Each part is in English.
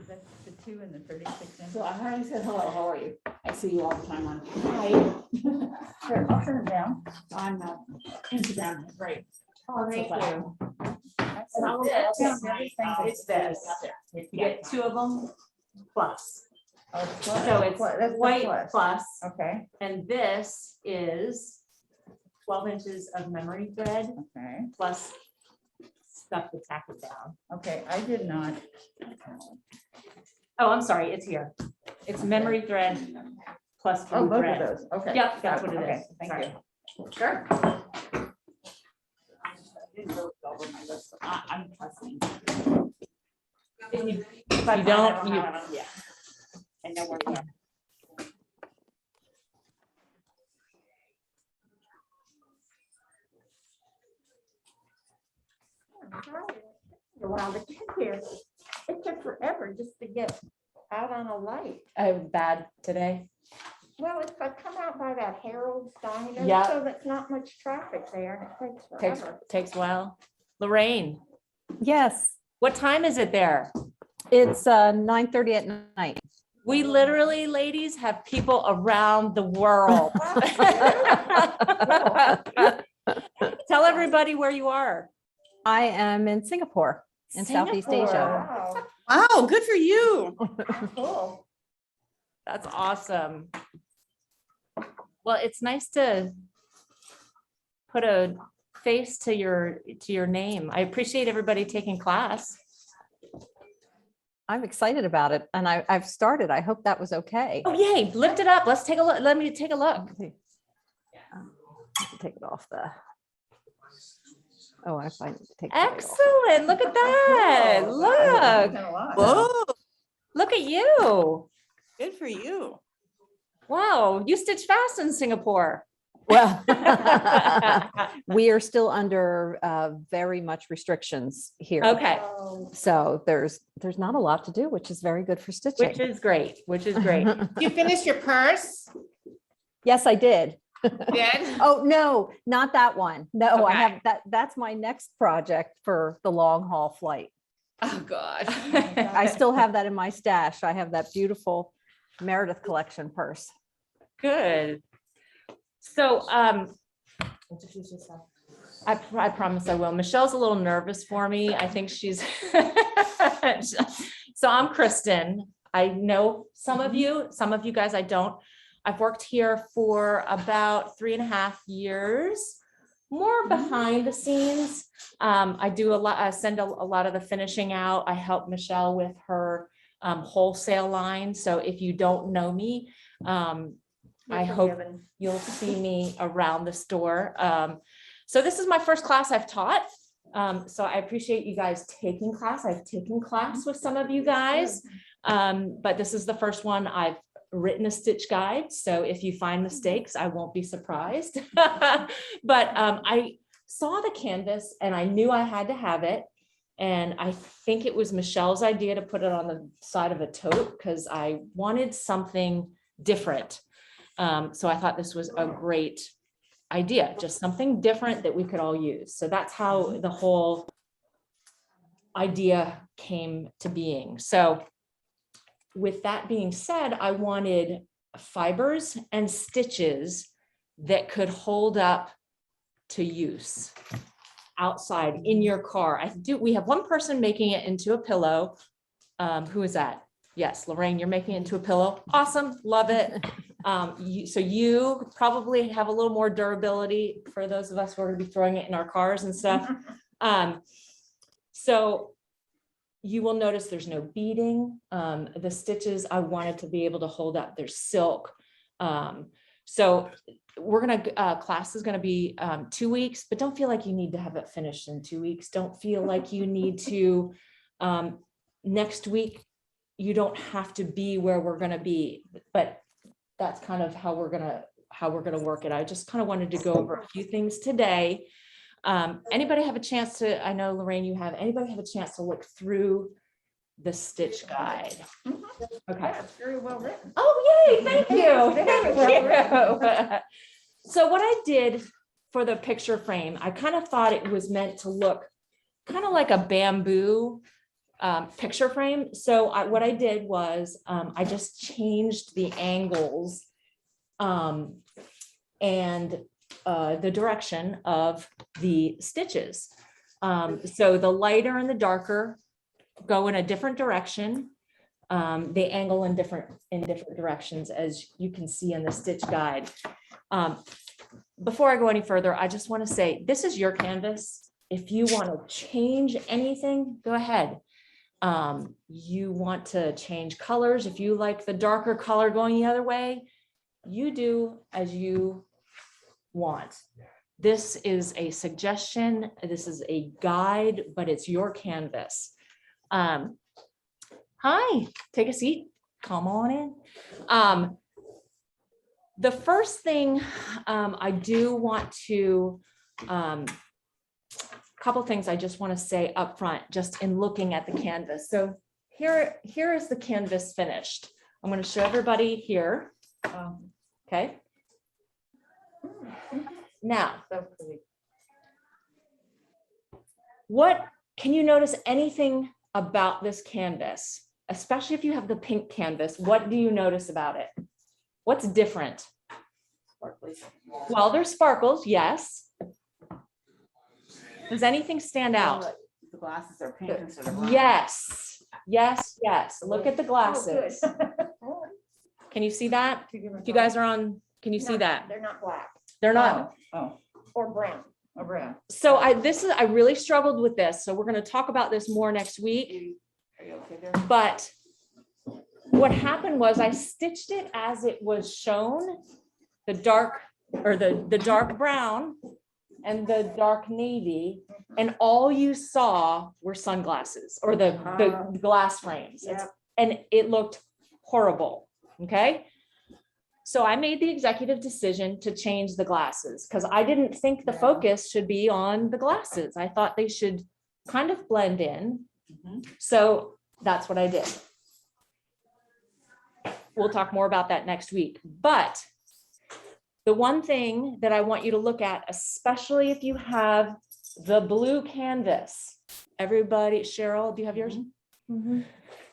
That's the 2 and the 36 inch. So I already said hello, how are you? I see you all the time on. Hi. Sure, I'll turn it down. On Instagram, right? Oh, thank you. And I'll This, everything. it's this. You get 2 of them plus. Oh, So it's that's the white plus. plus, Okay, and this is 12 inches of memory thread okay, plus stuff to tack it down. okay, I did not. Oh, I'm sorry, it's here. It's memory thread plus Oh, blue both of thread. those, okay. Yep, got that's what it Okay, is. thank Sorry. you. Sure. I didn't go over my list, so I'm trusting. If you You don't, you- Yeah. I know where we are. A while to get here. It took forever just to get out on a light. Oh, bad today. Well, if I come out by that Harold's Diner, Yeah. so that's not much traffic there, and it takes Takes forever. takes a while. Lorraine, Yes, what time is it there? it's 9:30 at night. We literally, ladies, have people around the world. Tell everybody where you are. I am in Singapore, in Southeast Asia. Wow, Wow, good for you. cool. That's awesome. Well, it's nice to put a face to your name. I appreciate everybody taking class. I'm excited about it, and I've started. I hope that was okay. Oh, yay, lift it up. Let's take a look. Let me take a look. Take it off the. Oh, I find take. the weight off. Excellent. Look at that. Look. Whoa, Look at you. good for you. Wow. You stitch fast in Singapore. Well, we are still under very much restrictions here. Okay. Oh, So there's not a lot to do, which is very good for stitching. Which is great. Which is great. You finished your purse? Yes, I did. Did? Oh, no, not that one. No, I Okay. have that's my next project for the long haul flight. Oh, God. I still have that in my stash. I have that beautiful Meredith collection purse. Good. So, introduce yourself. I promise I will. Michelle's a little nervous for me. I think she's, so I'm Kristen. I know some of you guys I don't. I've worked here for about 3.5 years, more behind the scenes. I do a lot, I send a lot of the finishing out. I help Michelle with her wholesale line. So if you don't know me, I hope you'll see me around the store. So this is my first class I've taught. So I appreciate you guys taking class. I've taken class with some of you guys, but this is the first one I've written a stitch guide. So if you find mistakes, I won't be surprised. But I saw the canvas and I knew I had to have it. And I think it was Michelle's idea to put it on the side of a tote because I wanted something different. So I thought this was a great idea, just something different that we could all use. So that's how the whole idea came to being. So with that being said, I wanted fibers and stitches that could hold up to use outside in your car. We have one person making it into a pillow. Who is that? Yes, Lorraine, you're making it into a pillow. Awesome, love it. So you probably have a little more durability for those of us who are going to be throwing it in our cars and stuff. So you will notice there's no beading. The stitches I wanted to be able to hold up. There's silk. So we're gonna class is gonna be 2 weeks, but don't feel like you need to have it finished in 2 weeks. Don't feel like you need to next week. You don't have to be where we're gonna be, but that's kind of how we're gonna work it. I just kind of wanted to go over a few things today. Anybody have a chance to, I know Lorraine, you have, anybody have a chance to look through the stitch guide? Okay. Yeah, it's very well written. Oh, yay, thank you. Very Thank you. So what I did for the picture frame, I kind of thought it was meant to look kind of like a bamboo picture frame. So what I did was I just changed the angles and the direction of the stitches. So the lighter and the darker go in a different direction. They angle in different directions, as you can see in the stitch guide. Before I go any further, I just want to say, this is your canvas. If you want to change anything, go ahead. You want to change colors. If you like the darker color going the other way, you do as you want. This is a suggestion. This is a guide, but it's your canvas. Hi, take a seat. Come on in. The first thing I do want to, couple things I just want to say up front, just in looking at the canvas. So here is the canvas finished. I'm going to show everybody here. Okay. Now, what can you notice anything about this canvas, especially if you have the pink canvas? What do you notice about it? What's different? Well, there's sparkles, yes. Does anything stand out? The glasses are pink instead of brown. Yes, yes, yes. Look at the Oh, glasses. good. Can you see that? If you guys are on, can you see No, that? They're not black They're not. Oh, or brown. oh, brown. So I really struggled with this. So we're going to talk about this more next week. Are you okay there? But what happened was I stitched it as it was shown, the dark or the dark brown and the dark navy, and all you saw were sunglasses or the glass frames. Yep. And it looked horrible. Okay. So I made the executive decision to change the glasses because I didn't think the focus should be on the glasses. I thought they should kind of blend in. So that's what I did. We'll talk more about that next week. But the one thing that I want you to look at, especially if you have the blue canvas, everybody, Cheryl, do you have yours?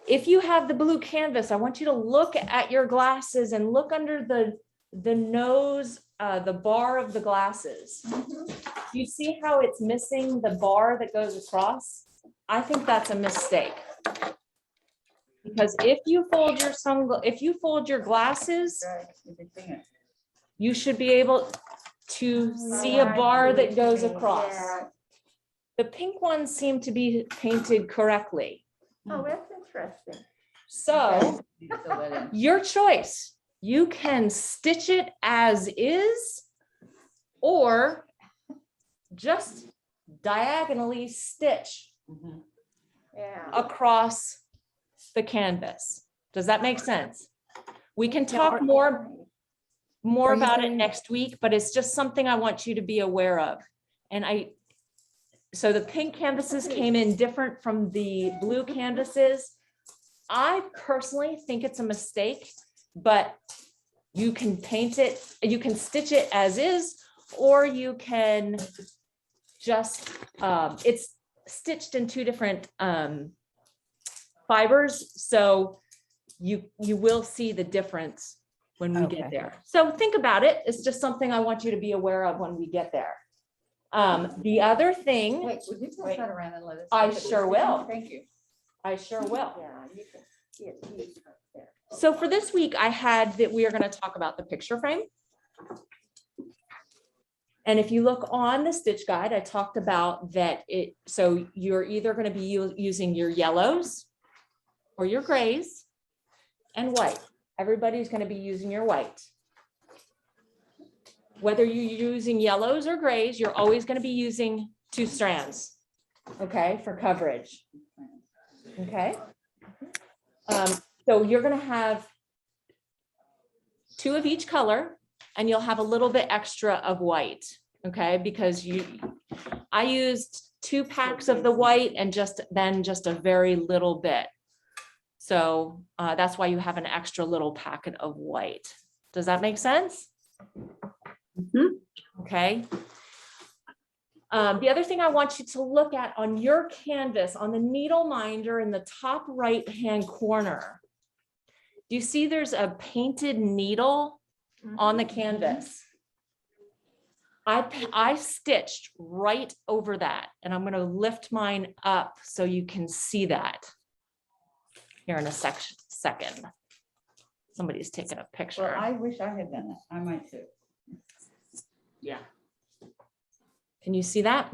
If you have the blue canvas, I want you to look at your glasses and look under the nose, the bar of the glasses. You see how it's missing the bar that goes across? I think that's a mistake. Because if you fold your glasses, you should be able to see a bar that goes across. Yeah. The pink ones seem to be painted correctly. Oh, that's interesting. So your choice. You can stitch it as is, or just diagonally stitch Yeah. across the canvas. Does that make sense? We can talk more about it next week, but it's just something I want you to be aware of. And so the pink canvases came in different from the blue canvases. I personally think it's a mistake, but you can paint it, you can stitch it as is, or you can just, it's stitched in two different fibers. So you will see the difference when we get there. So think about it. It's just something I want you to be aware of when we get there. The other thing, Wait, would you pass that around and let us? I look at this? sure will. Thank you. I sure will. Yeah, you can see it used right there. So for this week, I had that we are going to talk about the picture frame. And if you look on the stitch guide, I talked about that so you're either going to be using your yellows or your grays and white. Everybody's going to be using your white. Whether you're using yellows or grays, you're always going to be using 2 strands, okay, for coverage. Okay. So you're going to have 2 of each color, and you'll have a little bit extra of white, okay, because I used 2 packs of the white and just a very little bit. So that's why you have an extra little packet of white. Does that make sense? Okay. The other thing I want you to look at on your canvas, on the needle minder in the top right-hand corner, do you see there's a painted needle on the canvas? I stitched right over that, and I'm going to lift mine up so you can see that here in a second. Somebody's taking a Well, picture. I wish I had done that. I might too. Yeah. Can you see that?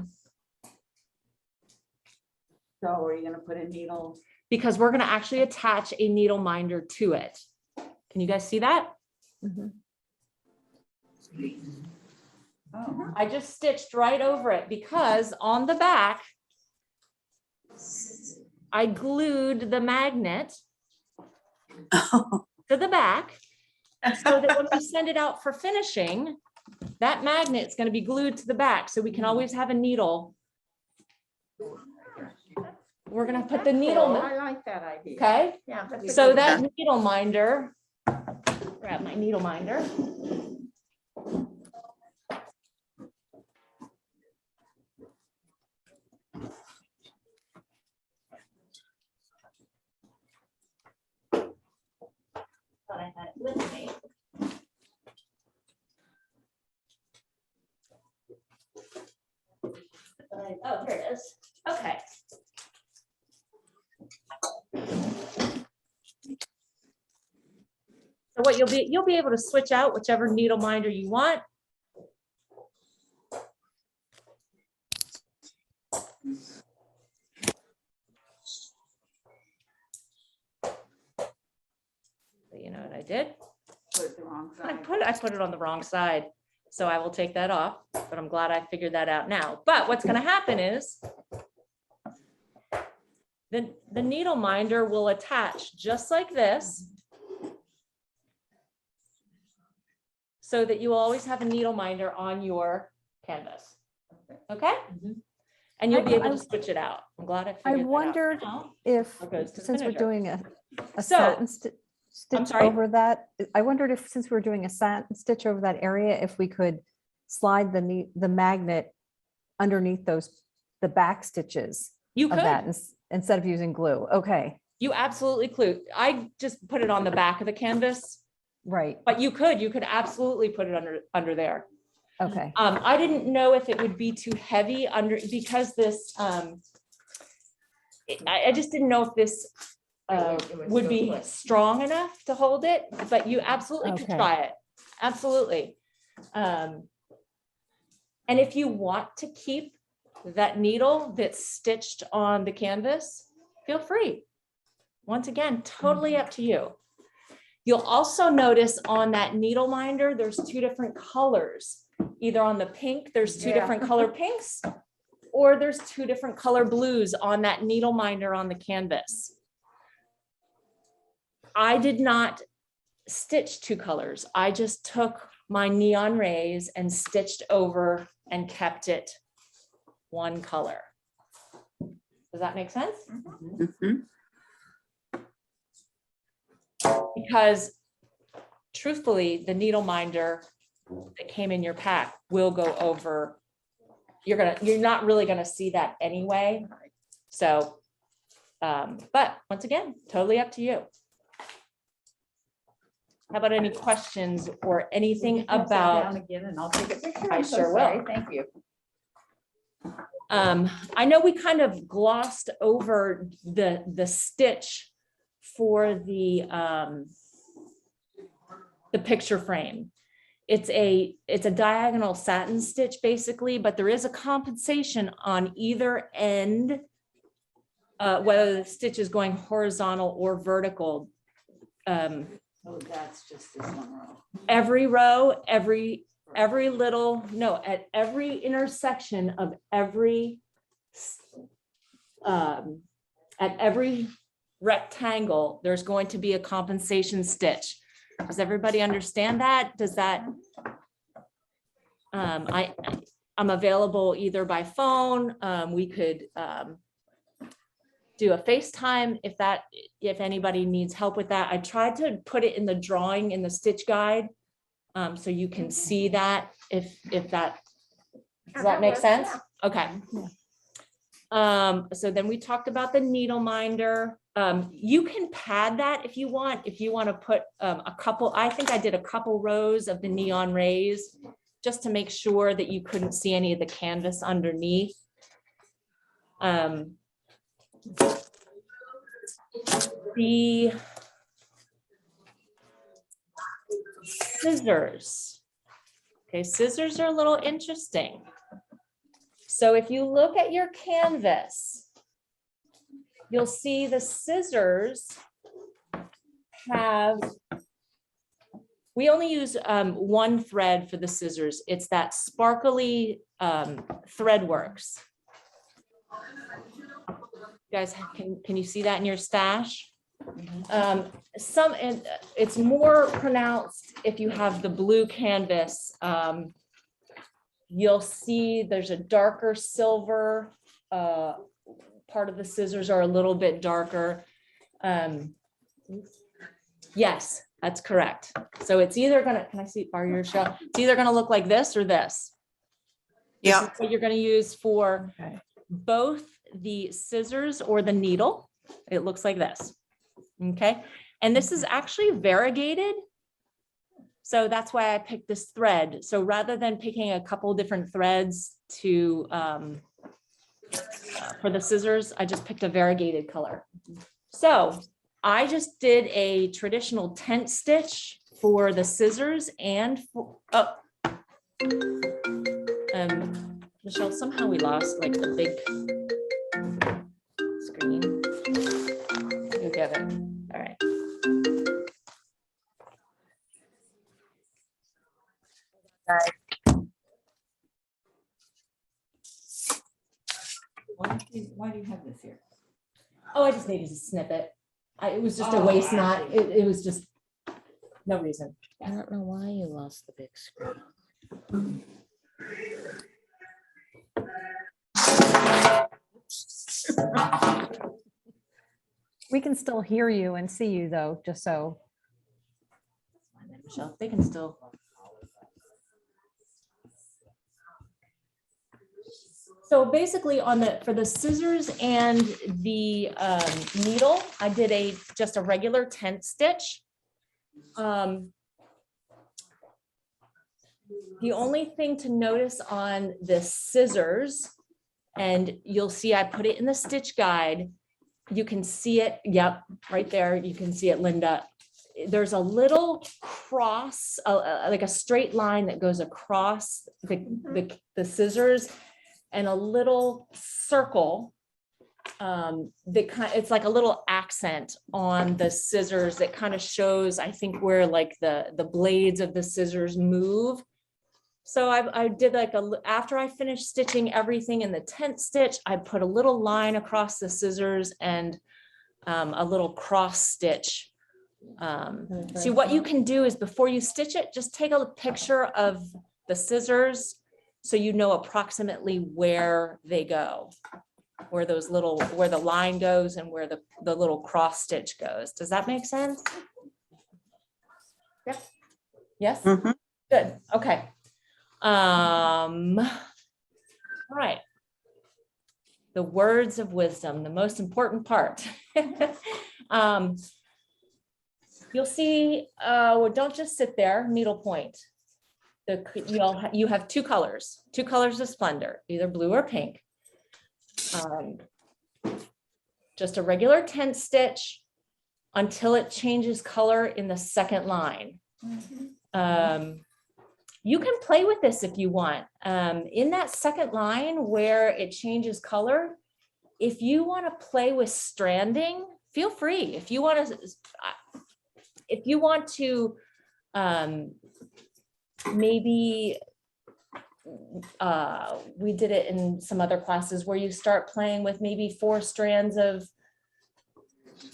So are you gonna put a needle? Because we're going to actually attach a needle minder to it. Can you guys see that? Mhm. Oh, I just stitched right over it because on the back, I glued the magnet to the back so that when we send it out for finishing, that magnet's going to be glued to the back so we can always have a needle. We're going to put the That's needle, cool. I like that idea. okay? Yeah. that's a So good that one. needle minder, grab my needle minder. Thought I had it with me. Oh, here it is. Okay. So what you'll be able to switch out whichever needle minder you want. So you know what I did? put it the wrong I side. put it on the wrong side. So I will take that off, but I'm glad I figured that out now. But what's going to happen is the needle minder will attach just like this, so that you will always have a needle minder on your canvas. Okay? And you'll be able to switch it out. I'm glad I figured that out. wondered now. If, What goes to the since we're finisher. doing a So, satin stitch sorry? over that, I wondered if, since we're doing a satin stitch over that area, if we could slide the magnet underneath the back stitches You of that could, instead of using glue. Okay, you absolutely could. I just put it on the back of the canvas, right, but you could absolutely put it under there. okay. I didn't know if it would be too heavy because this, I just didn't know if this would be strong enough to hold it, but you absolutely could Okay. try it. Absolutely. And if you want to keep that needle that's stitched on the canvas, feel free. Once again, totally up to you. You'll also notice on that needle minder, there's two different colors. Either on the pink, there's two different color pinks, or there's two different color blues on that needle minder on the canvas. I did not stitch two colors. I just took my neon rays and stitched over and kept it one color. Does that make sense? Because truthfully, the needle minder that came in your pack will go over. You're not really gonna see that anyway. So, but once again, totally up to you. How about any questions or anything Pass that down about? again and I'll take a picture. I I'm so sure will. sorry. Thank you. I know we kind of glossed over the stitch for the picture frame. It's a diagonal satin stitch basically, but there is a compensation on either end, whether the stitch is going horizontal or vertical. Oh, that's just this one row. Every row, every little, no, at every intersection of every, at every rectangle, there's going to be a compensation stitch. Does everybody understand that? Does that? I'm available either by phone. We could do a FaceTime if anybody needs help with that. I tried to put it in the drawing in the stitch guide, so you can see that if that, does that make sense? Okay. So then we talked about the needle minder. You can pad that if you want to put a couple, I think I did a couple rows of the neon rays just to make sure that you couldn't see any of the canvas underneath. The scissors. Okay, scissors are a little interesting. So if you look at your canvas, you'll see the scissors have, we only use one thread for the scissors. It's that sparkly Threadworks. You guys, can you see that in your stash? It's more pronounced if you have the blue canvas. You'll see there's a darker silver part of the scissors are a little bit darker. Yes, that's correct. So it's either gonna, can I see borrow your shell? It's either gonna look like this or this. This is what you're gonna use for both the scissors or the needle. It looks like this. Okay, and this is actually variegated. So that's why I picked this thread. So rather than picking a couple different threads to for the scissors, I just picked a variegated color. So I just did a traditional tent stitch for the scissors and for, Michelle, somehow we lost like the big screen. You get it. All right. Why do you have this here? Oh, I just needed to snip it. It was just a waste knot. It was just no reason. I don't know why you lost the big screen. We can still hear you and see you though, just so. Michelle, they can still. So basically for the scissors and the needle, I did just a regular tent stitch. The only thing to notice on the scissors, and you'll see I put it in the stitch guide, you can see it, yep, right there, you can see it, Linda. There's a little cross, like a straight line that goes across the scissors, and a little circle it's like a little accent on the scissors that kind of shows, I think, where like the blades of the scissors move. So I did like after I finished stitching everything in the tent stitch, I put a little line across the scissors and a little cross stitch. See, what you can do is before you stitch it, just take a picture of the scissors so you know approximately where they go, where the line goes and where the little cross stitch goes. Does that make sense? Yep. Yes? Mm-hmm. Good. Okay. All right. The words of wisdom, the most important part. You'll see, don't just sit there, needlepoint. You have two colors of splendor, either blue or pink. Just a regular tent stitch until it changes color in the second line. You can play with this if you want. In that second line where it changes color, if you want to play with stranding, feel free. If you want to maybe we did it in some other classes where you start playing with maybe 4 strands of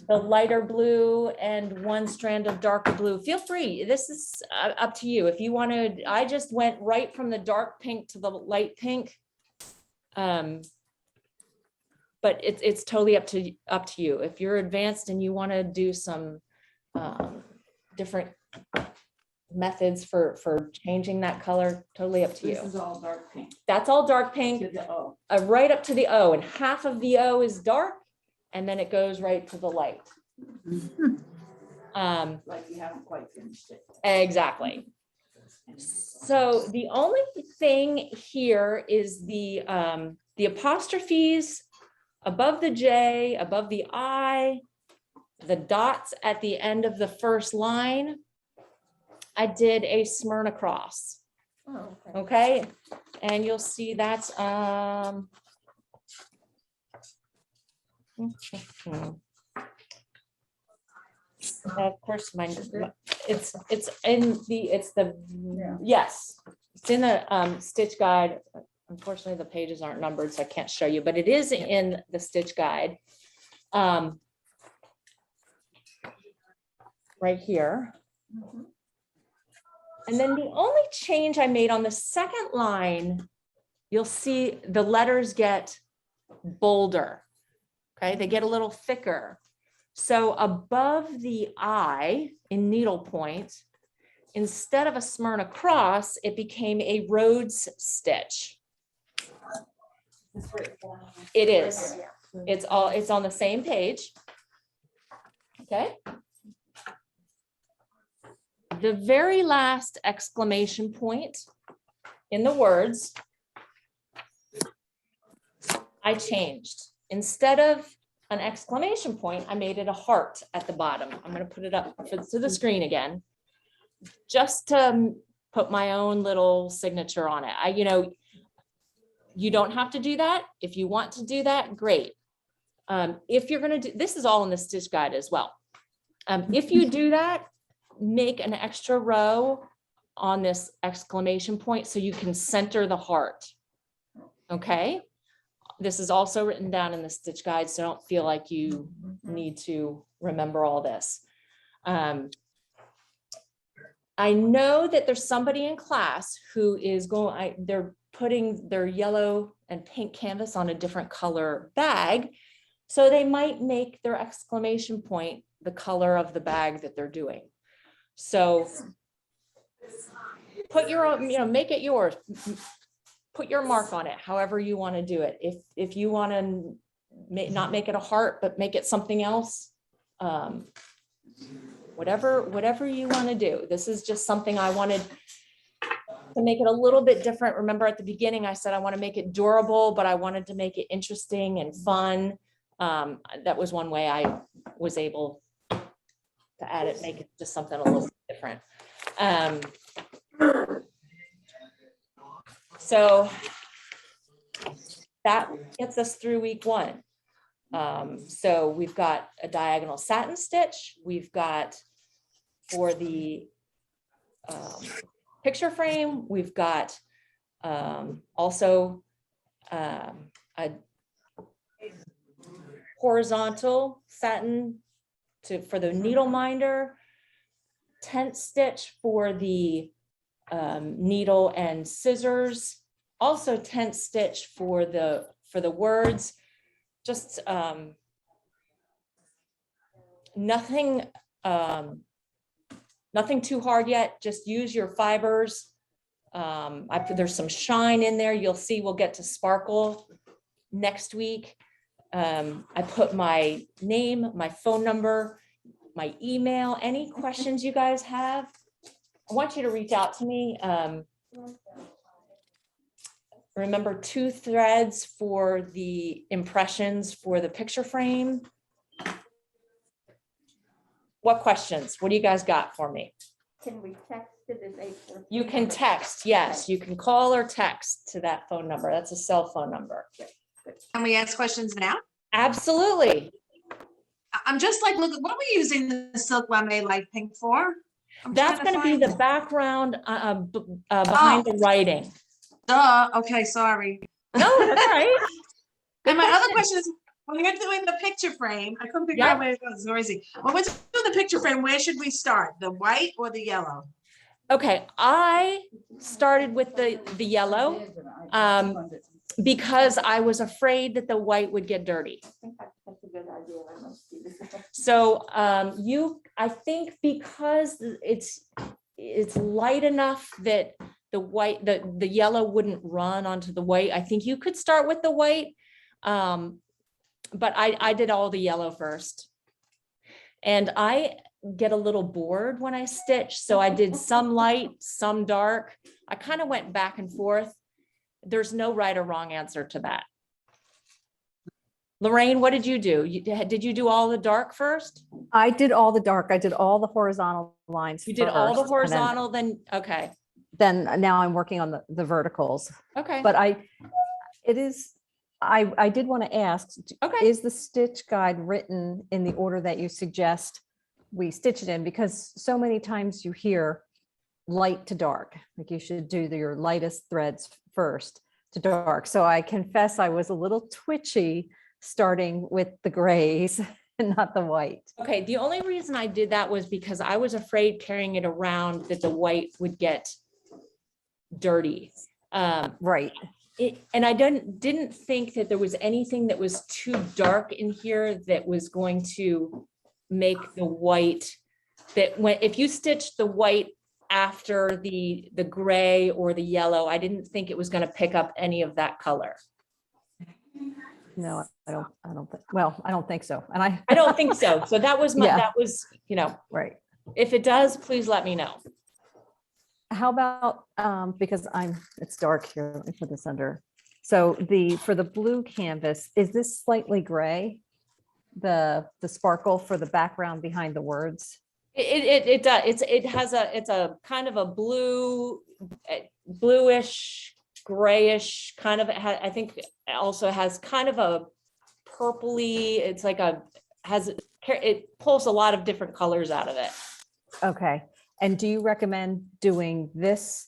the lighter blue and 1 strand of darker blue. Feel free. This is up to you. If you wanted, I just went right from the dark pink to the light pink. But it's totally up to you. If you're advanced and you want to do some different methods for changing that color, totally up to This you. is all dark pink. That's all dark pink, To the O. right up to the O, and half of the O is dark, and then it goes right to the light. Like you haven't quite finished it. Exactly. So the only thing here is the apostrophes above the J, above the I, the dots at the end of the first line. I did a Smyrna cross. Oh, okay. Okay, and you'll see that's of course it's yes, it's in the stitch guide. Unfortunately, the pages aren't numbered, so I can't show you, but it is in the stitch guide. Right here. Mhm. And then the only change I made on the second line, you'll see the letters get bolder. Okay, they get a little thicker. So above the I in needlepoint, instead of a Smyrna cross, it became a Rhodes stitch. It is. Yeah. It's on the same page. Okay. The very last exclamation point in the words, I changed. Instead of an exclamation point, I made it a heart at the bottom. I'm going to put it up to the screen again, just to put my own little signature on it. You don't have to do that. If you want to do that, great. If you're going to do, this is all in the stitch guide as well. If you do that, make an extra row on this exclamation point so you can center the heart. Okay. This is also written down in the stitch guide, so don't feel like you need to remember all this. I know that there's somebody in class who is they're putting their yellow and pink canvas on a different color bag. So they might make their exclamation point the color of the bag that they're doing. So put your own, make it yours. Put your mark on it, however you want to do it. If you want to not make it a heart, but make it something else, whatever you want to do. This is just something I wanted to make it a little bit different. Remember at the beginning, I said I want to make it durable, but I wanted to make it interesting and fun. That was one way I was able to add it, make it just something a little bit different. So that gets us through week one. So we've got a diagonal satin stitch. We've got for the picture frame, we've got also a horizontal satin for the needle minder, tent stitch for the needle and scissors, also tent stitch for the words. Just nothing too hard yet. Just use your fibers. There's some shine in there. You'll see we'll get to sparkle next week. I put my name, my phone number, my email, any questions you guys have. I want you to reach out to me. Remember 2 threads for the impressions for the picture frame. What questions? What do you guys got for me? Can we text to this 843? You can text, yes. You can call or text to that phone number. That's a cell phone number. Can we ask questions now? Absolutely. I'm just like, look, what are we using the silk lame light pink for? I'm That's trying going to be find the it. background behind the writing. Duh, okay, sorry. No, that's all right. And my other question is, when you're doing the picture frame, I couldn't figure Yep. out where it was noisy. When we're doing the picture frame, where should we start? The white or the yellow? Okay, I started with the yellow because I was afraid that the white would get dirty. I think that's a good idea. I must do this. So I think because it's light enough that the yellow wouldn't run onto the white. I think you could start with the white. But I did all the yellow first. And I get a little bored when I stitch. So I did some light, some dark. I kind of went back and forth. There's no right or wrong answer to that. Lorraine, what did you do? Did you do all the dark first? I did all the dark. I did all the horizontal lines. You did all the first, and horizontal, then, okay, Then now I'm working on the verticals. okay, But I did want to ask, okay. is the stitch guide written in the order that you suggest we stitch it in? Because so many times you hear light to dark, like you should do your lightest threads first to dark. So I confess I was a little twitchy starting with the grays and not the white. Okay, the only reason I did that was because I was afraid carrying it around that the white would get dirty. Right. And I didn't think that there was anything that was too dark in here that was going to make the white, if you stitch the white after the gray or the yellow, I didn't think it was going to pick up any of that color. No, I don't think, well, I don't think so. And I don't think so. So that was Yeah. that was, right. if it does, please let me know. How about, because it's dark here, let me put this under. So for the blue canvas, is this slightly gray? The sparkle for the background behind the words? It does. It's a kind of a bluish, grayish kind of, I think it also has kind of a purpley, it's like it pulls a lot of different colors out of it. Okay. And do you recommend doing this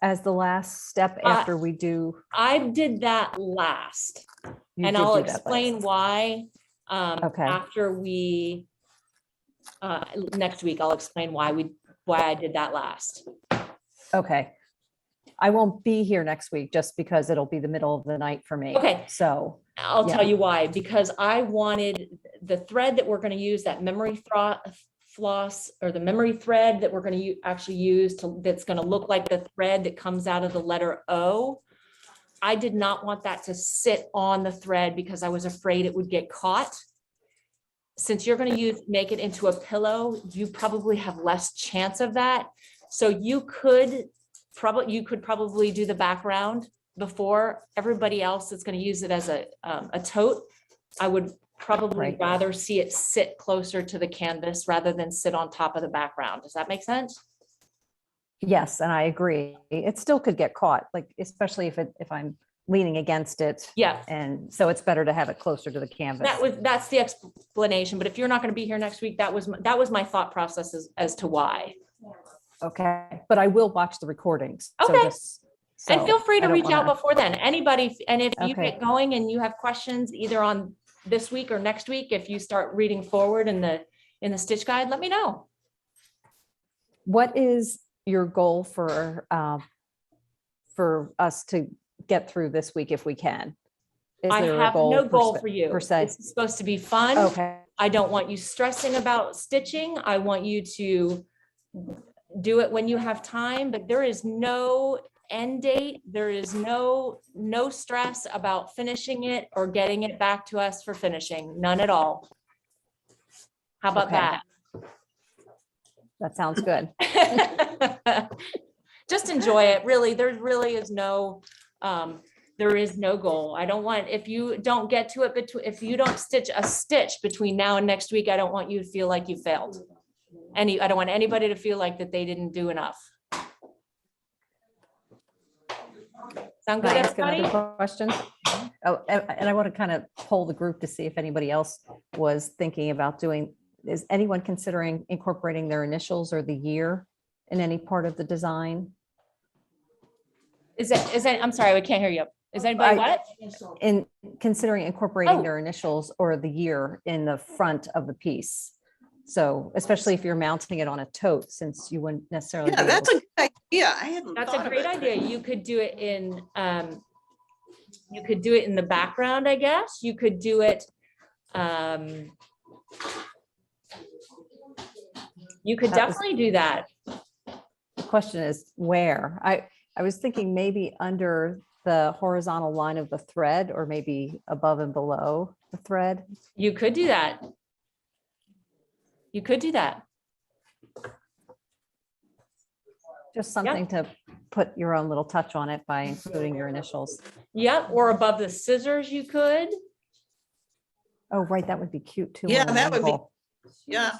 as the last step after we do? I did that last, You and did I'll do that explain last. why. Okay. After we, next week, I'll explain why I did that last. Okay. I won't be here next week just because it'll be the middle of the night for me. Okay. So I'll Yeah. tell you why, because I wanted the thread that we're going to use, that memory floss, or the memory thread that we're going to actually use that's going to look like the thread that comes out of the letter O. I did not want that to sit on the thread because I was afraid it would get caught. Since you're going to make it into a pillow, you probably have less chance of that. So you could probably do the background before everybody else that's going to use it as a tote. I would probably Right. rather see it sit closer to the canvas rather than sit on top of the background. Does that make sense? yes, and I agree. It still could get caught, like especially if I'm leaning against it. Yeah, And so it's better to have it closer to the canvas. that's the explanation. But if you're not going to be here next week, that was my thought process as to why. Okay, but I will watch the recordings. So Okay. And so feel free to I don't reach out wanna- before then. Anybody, and if you Okay. get going and you have questions either on this week or next week, if you start reading forward in the stitch guide, let me know. What is your goal for us to get through this week if we can? Is I there a have no per goal se- for you. per se? It's supposed to be fun. Okay, I don't want you stressing about stitching. I want you to do it when you have time, but there is no end date. There is no stress about finishing it or getting it back to us for finishing. None at all. How about Okay. that sounds good. that? Just enjoy it. Really, there really is no goal. I don't want, if you don't get to it, if you don't stitch a stitch between now and next week, I don't want you to feel like you failed. I don't want anybody to feel like that they didn't do enough. Sound Can good, I ask everybody? another question? Oh, and I want to kind of poll the group to see if anybody else was thinking about is anyone considering incorporating their initials or the year in any part of the design? Is that, I'm sorry, I can't hear you. Is anybody I- what? In considering incorporating Oh. their initials or the year in the front of the piece? So especially if you're mounting it on a tote, since you wouldn't necessarily. Yeah, be able that's a good idea. I hadn't That's thought a of great it. idea. You could do it in the background, I guess. You could do it. You could That was- definitely do that. question is where? I was thinking maybe under the horizontal line of the thread, or maybe above and below the thread. You could do that. You could do that. Just something to put your own little touch on it by including your initials. Yep, or above the scissors you could. Oh, right, that would be cute too. Yeah, on an that would be- angle. Yeah.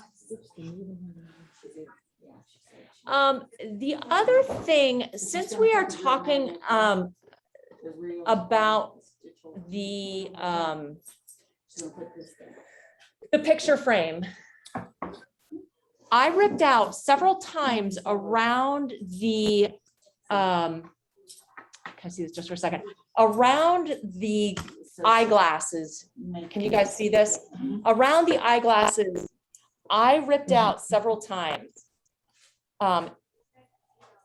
The other thing, since we are talking about the picture frame, I ripped out several times around the can I see this just for a second? Around the eyeglasses. Can you guys see this? Around the eyeglasses, I ripped out several times.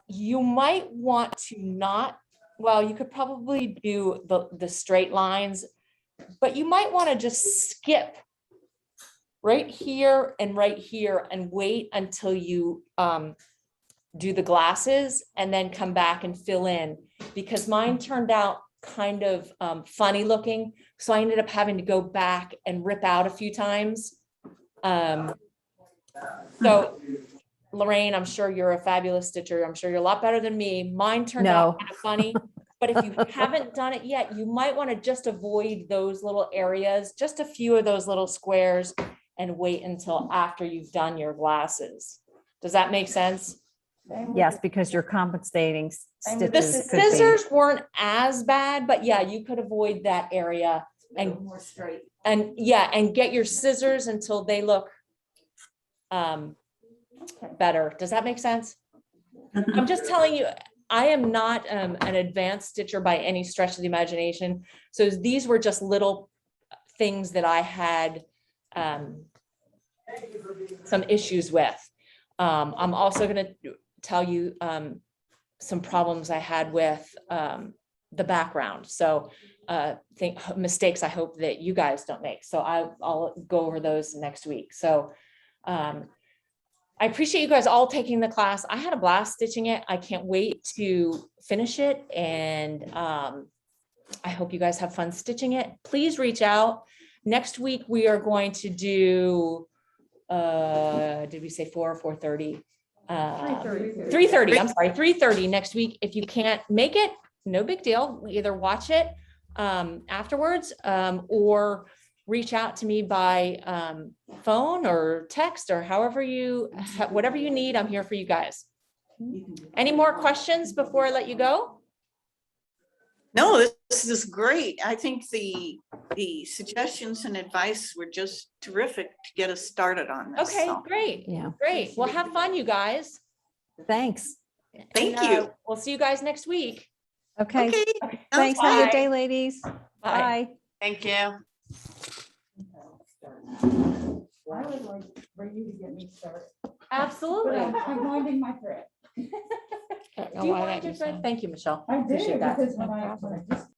You might want to not, well, you could probably do the straight lines, but you might want to just skip right here and wait until you do the glasses and then come back and fill in, because mine turned out kind of funny looking. So I ended up having to go back and rip out a few times. So Lorraine, I'm sure you're a fabulous stitcher. I'm sure you're a lot better than me. Mine turned out kind of funny, but if you haven't done it yet, you might want to just avoid those little areas, just a few of those little squares, and wait until after you've done your glasses. Does that make sense? Yes, because you're compensating Same with The stitches. could be- scissors weren't as bad, but yeah, you could avoid that area and More straight. and get your scissors until they look better. Does that make sense? I'm just telling you, I am not an advanced stitcher by any stretch of the imagination. So these were just little things that I had some issues with. I'm also going to tell you some problems I had with the background. So mistakes I hope that you guys don't make. So I'll go over those next week. So I appreciate you guys all taking the class. I had a blast stitching it. I can't wait to finish it. And I hope you guys have fun stitching it. Please reach out. Next week, we are going to do, did we say 4 or 4:30? 3:30, I'm sorry, 3:30 next week. If you can't make it, no big deal. Either watch it afterwards or reach out to me by phone or text or however whatever you need. I'm here for you guys. Any more questions before I let you go? No, this is great. I think the suggestions and advice were just terrific to get us started on this. Okay, so. great. Yeah, Great. Well, have fun, you guys. thanks. Thank And, you. We'll see you guys next week. Okay, Okay. thanks. Have a Bye. good day, ladies. Bye. Bye. Thank you. I would like for you to get me started. But Absolutely. I'm winding my thread. Do you want to do that? Thank you, Michelle. I did, Appreciate that. because when I just